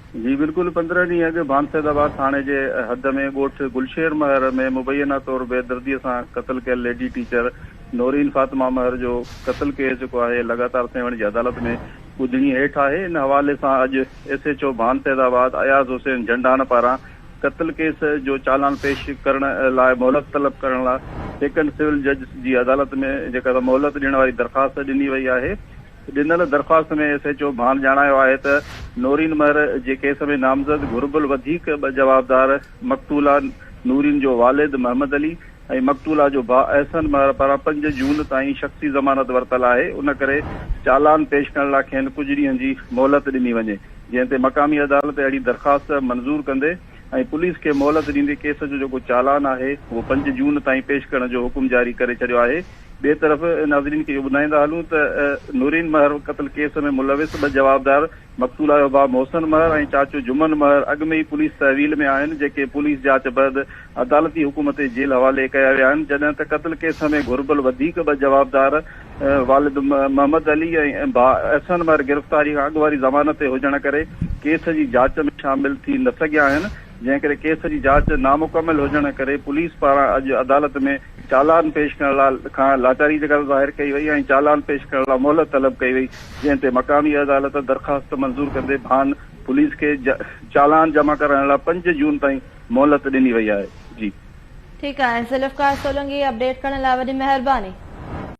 जी बिल्कुल 15 ॾींहं अॻु भानसैदाबाद थाणे जे हद में ॻोठ गुलशेर महर में मुबैना तौर बेदर्दीअ सां क़त्ल कयल लेडी टीचर नौरीन फातिमा महर जो क़त्ल केस जेको आहे लगातार सेवण जी अदालत में ॿुधणी हेठि आहे। इन हवाले सां अॼु SHO भानसैदाबाद अयाज़ हुसैन झंडान पारां क़त्ल केस जो चालान पेश करण लाइ मोहलत तलब करण लाइ सेकंड सिविल जज जी अदालत में जेका मोहलत ॾियण वारी दरख़्वास्त ॾिनी वई आहे। ॾिनल दरख़्वास्त में SHO भान ॼाणायो आहे त नौरीन महर जे केस में नामज़द घुर्बल वधीक ॿ जवाबदार मक़तूला नूरीन जो वालिद मोहम्मद अली ऐं मक़तूला जो भाउ अहसन महर पारां 5 जून ताईं शख़्सी ज़मानत वरितल आहे। उन करे चालान पेश करण लाइ खेनि कुझु ॾींहंनि जी मोहलत ॾिनी वञे, जंहिं ते मक़ामी अदालत अहिड़ी दरख़्वास्त मंज़ूर कंदे ऐं पुलिस खे मोहलत ॾींदे केस जो जेको चालान आहे उहो 5 जून ताईं पेश करण जो हुकुम जारी करे छॾियो आहे। ॿिए तरफ़ नाज़रीन खे इहो ॿुधाईंदा हलूं त नूरीन महर क़त्ल केस में मुलविस 2 जवाबदार मक़तूला जो भाउ मोहसिन महर ऐं चाचो जुमन महर अॻु में ई पुलिस तहवील में आहिनि, जेके पुलिस जांच बैदि अदालती हुकुम ते जेल हवाले कया विया आहिनि। जॾहिं त क़त्ल केस में घुर्बल वधीक 2 जवाबदार वालिद मोहम्मद अली ऐं भाउ अहसन महर गिरफ़्तारी खां अॻु वारी ज़मानत ते हुजण करे केस जी जांच में शामिल थी न सघिया आहिनि, जंहिं करे केस जी जांच नामुकमिल हुजण करे पुलिस पारां अॼु अदालत में चालान पेश करण लाइ खां लाचारी जेका ज़ाहिर कई वई ऐं चालान पेश करण लाइ मोहलत तलब कई वई, जंहिं ते मक़ामी अदालत दरख़्वास्त मंज़ूर कंदे भान पुलिस खे चालान जमा करण लाइ 5 जून ताईं मोहलत ॾिनी वई आहे। जी ठीकु आहे, ज़ुल्फ़कार सोलंकी अपडेट करण लाइ वॾी महिरबानी।